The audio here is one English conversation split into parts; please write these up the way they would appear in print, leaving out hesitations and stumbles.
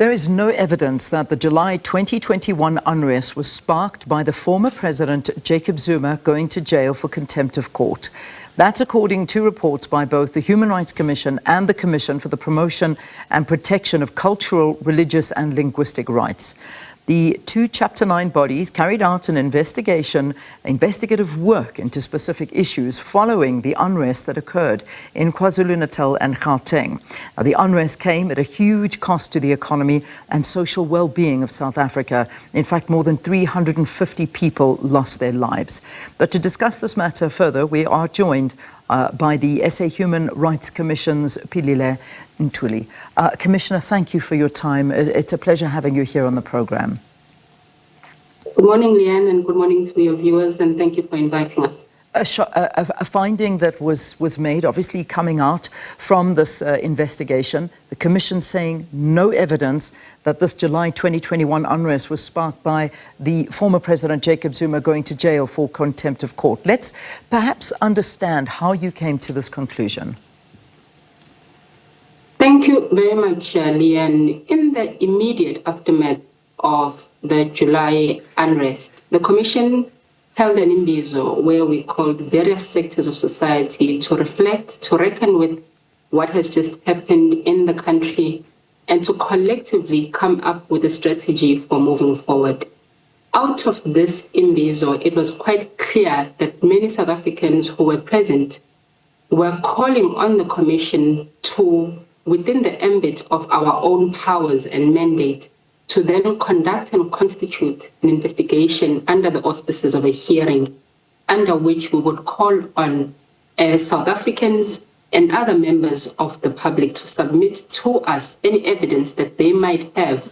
There is no evidence that the July 2021 unrest was sparked by the former president Jacob Zuma going to jail for contempt of court. That's according to reports by both the Human Rights Commission and the Commission for the Promotion and Protection of Cultural, Religious and Linguistic Rights. The two Chapter 9 bodies carried out an investigative work into specific issues following the unrest that occurred in KwaZulu-Natal and Gauteng. Now, the unrest came at a huge cost to the economy and social well-being of South Africa. In fact, more than 350 people lost their lives. But to discuss this matter further, we are joined by the SA Human Rights Commission's Philile Ntuli. Commissioner, thank you for your time. It's a pleasure having you here on the program. Good morning, Leanne, and good morning to your viewers, and thank you for inviting us. A finding that was made, obviously coming out from this investigation, the Commission saying no evidence that this July 2021 unrest was sparked by the former President Jacob Zuma going to jail for contempt of court. Let's perhaps understand how you came to this conclusion. Thank you very much, Leanne. In the immediate aftermath of the July unrest, the Commission held an imbizo where we called various sectors of society to reflect, to reckon with what has just happened in the country, and to collectively come up with a strategy for moving forward. Out of this imbizo, it was quite clear that many South Africans who were present were calling on the Commission to, within the ambit of our own powers and mandate, to then conduct and constitute an investigation under the auspices of a hearing, under which we would call on South Africans and other members of the public to submit to us any evidence that they might have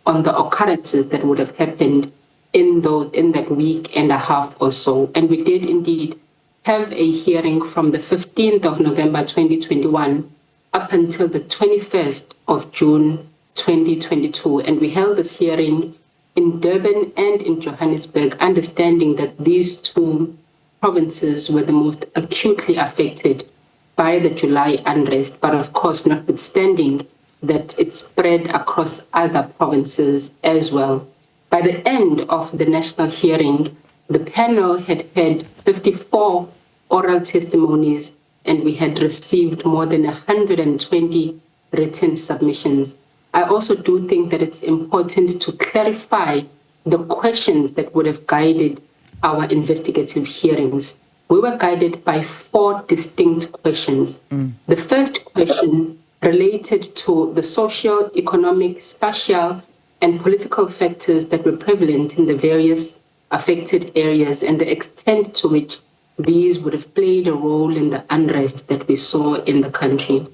on the occurrences that would have happened in that week and a half or so. And we did indeed have a hearing from the 15th of November 2021 up until the 21st of June 2022, and we held this hearing in Durban and in Johannesburg, understanding that these two provinces were the most acutely affected by the July unrest, but of course notwithstanding that it spread across other provinces as well. By the end of the national hearing, the panel had had 54 oral testimonies, and we had received more than 120 written submissions. I also do think that it's important to clarify the questions that would have guided our investigative hearings. We were guided by 4 distinct questions. The first question related to the social, economic, spatial, and political factors that were prevalent in the various affected areas and the extent to which these would have played a role in the unrest that we saw in the country.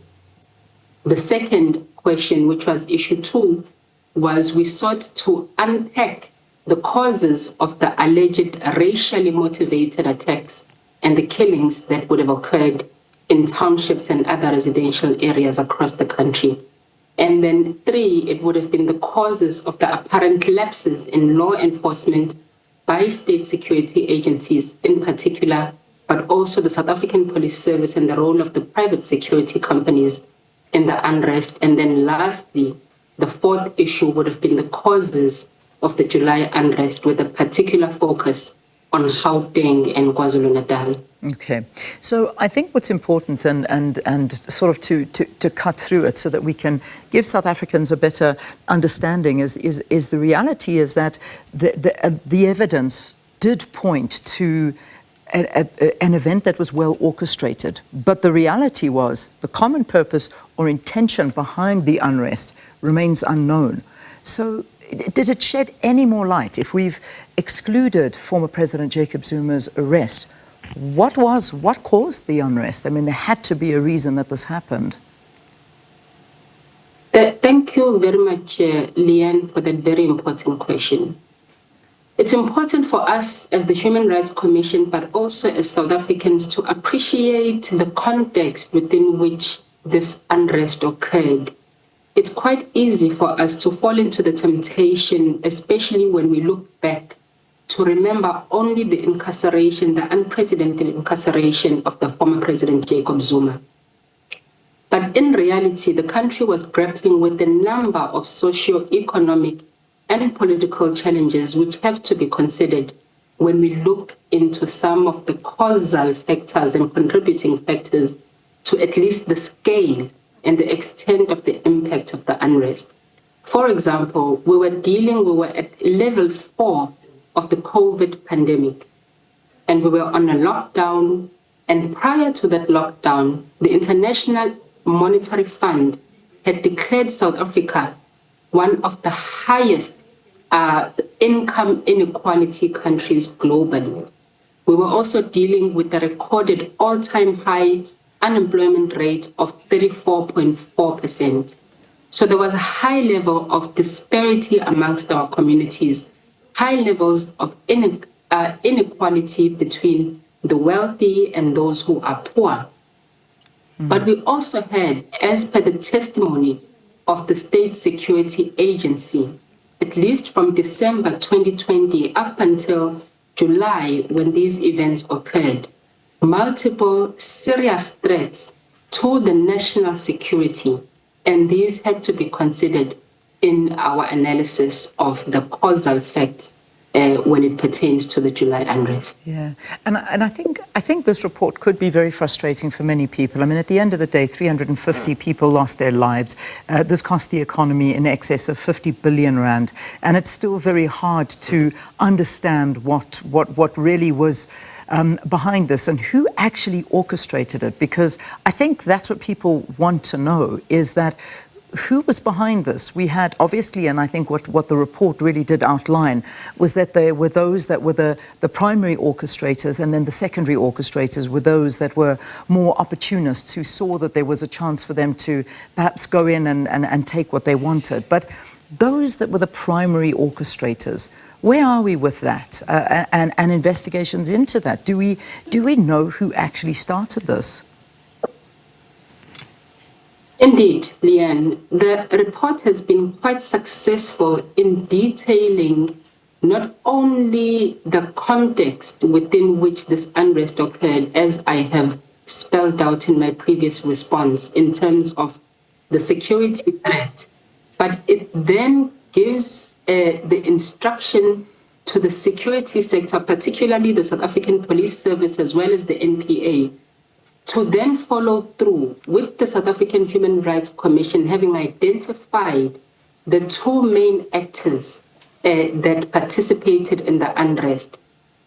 The second question, which was issue 2, was we sought to unpack the causes of the alleged racially motivated attacks and the killings that would have occurred in townships and other residential areas across the country. And then 3, it would have been the causes of the apparent lapses in law enforcement by state security agencies in particular, but also the South African Police Service and the role of the private security companies in the unrest. And then lastly, the 4th issue would have been the causes of the July unrest with a particular focus on Gauteng and KwaZulu-Natal. Okay, so I think what's important and sort of to cut through it so that we can give South Africans a better understanding is the reality is that the evidence did point to an event that was well orchestrated, but the reality was the common purpose or intention behind the unrest remains unknown. So did it shed any more light? If we've excluded former President Jacob Zuma's arrest, what caused the unrest? I mean, there had to be a reason that this happened. Thank you very much, Leanne, for that very important question. It's important for us as the Human Rights Commission, but also as South Africans, to appreciate the context within which this unrest occurred. It's quite easy for us to fall into the temptation, especially when we look back, to remember only the incarceration, the unprecedented incarceration of the former President Jacob Zuma. But in reality, the country was grappling with a number of socio-economic and political challenges which have to be considered when we look into some of the causal factors and contributing factors to at least the scale and the extent of the impact of the unrest. For example, we were at level 4 of the COVID pandemic, and we were on a lockdown. And prior to that lockdown, the International Monetary Fund had declared South Africa one of the highest income inequality countries globally. We were also dealing with a recorded all-time high unemployment rate of 34.4%. So there was a high level of disparity amongst our communities, high levels of inequality between the wealthy and those who are poor. But we also had, as per the testimony of the State Security Agency, at least from December 2020 up until July, when these events occurred, multiple serious threats to the national security, and these had to be considered in our analysis of the causal facts when it pertains to the July unrest. Yeah, and I think this report could be very frustrating for many people. I mean, at the end of the day, 350 people lost their lives. This cost the economy in excess of 50 billion rand, and it's still very hard to understand what really was behind this and who actually orchestrated it, because I think that's what people want to know, is that who was behind this? We had, obviously, and I think what the report really did outline was that there were those that were the primary orchestrators, and then the secondary orchestrators were those that were more opportunists who saw that there was a chance for them to perhaps go in and take what they wanted. But those that were the primary orchestrators, where are we with that and investigations into that? Do we know who actually started this? Indeed, Leanne, the report has been quite successful in detailing not only the context within which this unrest occurred, as I have spelled out in my previous response in terms of the security threat, but it then gives the instruction to the security sector, particularly the South African Police Service as well as the NPA, to then follow through with the South African Human Rights Commission having identified the two main actors that participated in the unrest,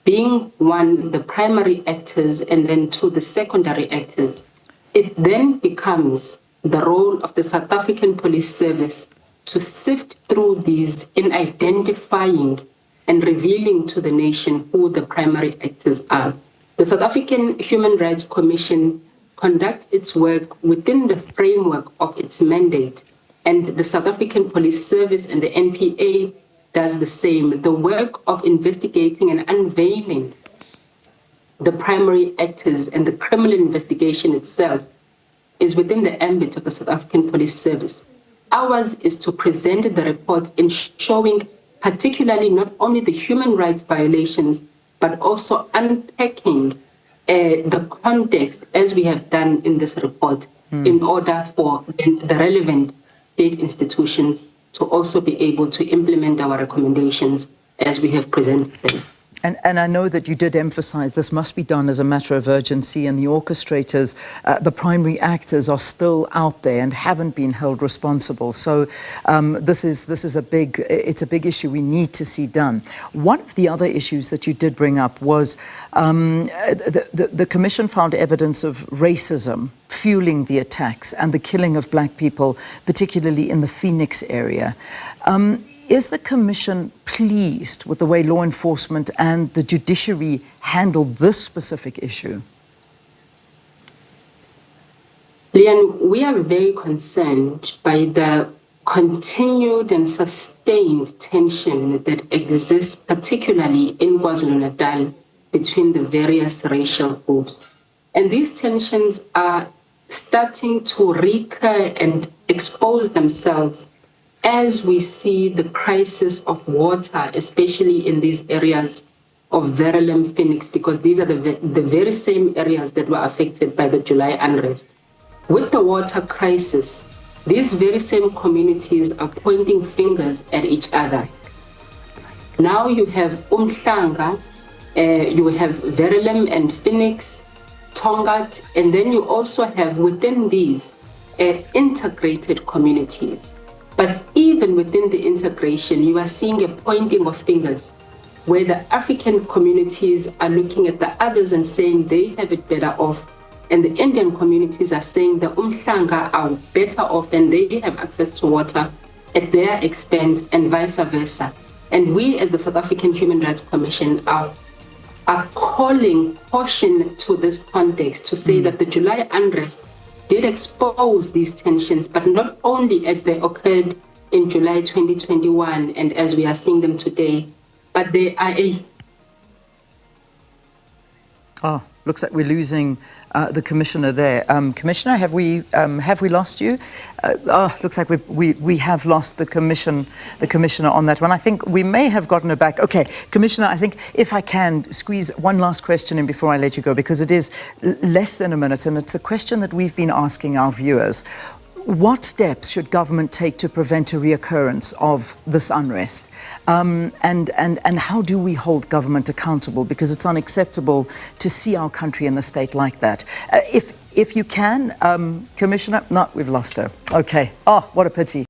being one, the primary actors, and then two, the secondary actors. It then becomes the role of the South African Police Service to sift through these in identifying and revealing to the nation who the primary actors are. The South African Human Rights Commission conducts its work within the framework of its mandate, and the South African Police Service and the NPA does the same. The work of investigating and unveiling the primary actors and the criminal investigation itself is within the ambit of the South African Police Service. Ours is to present the reports in showing particularly not only the human rights violations, but also unpacking the context, as we have done in this report, in order for the relevant state institutions to also be able to implement our recommendations as we have presented them. And I know that you did emphasize this must be done as a matter of urgency, and the orchestrators, the primary actors, are still out there and haven't been held responsible. So this is a big issue we need to see done. One of the other issues that you did bring up was the Commission found evidence of racism fueling the attacks and the killing of black people, particularly in the Phoenix area. Is the Commission pleased with the way law enforcement and the judiciary handled this specific issue? Leanne, we are very concerned by the continued and sustained tension that exists, particularly in KwaZulu-Natal, between the various racial groups. And these tensions are starting to recur and expose themselves as we see the crisis of water, especially in these areas of Verulam, Phoenix, because these are the very same areas that were affected by the July unrest. With the water crisis, these very same communities are pointing fingers at each other. Now you have Umhlanga, you have Verulam and Phoenix, Tongat, and then you also have within these integrated communities. But even within the integration, you are seeing a pointing of fingers where the African communities are looking at the others and saying they have it better off. And the Indian communities are saying the Umhlanga are better off and they have access to water at their expense and vice versa. And we as the South African Human Rights Commission are calling caution to this context to say that the July unrest did expose these tensions, but not only as they occurred in July 2021 and as we are seeing them today, but they are looks like we're losing the commissioner there. Commissioner, have we lost you? Looks like we have lost the commissioner on that one. I think we may have gotten her back. Okay, Commissioner, I think if I can squeeze one last question in before I let you go, because it is less than a minute, and it's a question that we've been asking our viewers. What steps should government take to prevent a reoccurrence of this unrest? And how do we hold government accountable? Because it's unacceptable to see our country and the state like that. If you can, Commissioner, no, we've lost her. Okay. Oh, what a pity.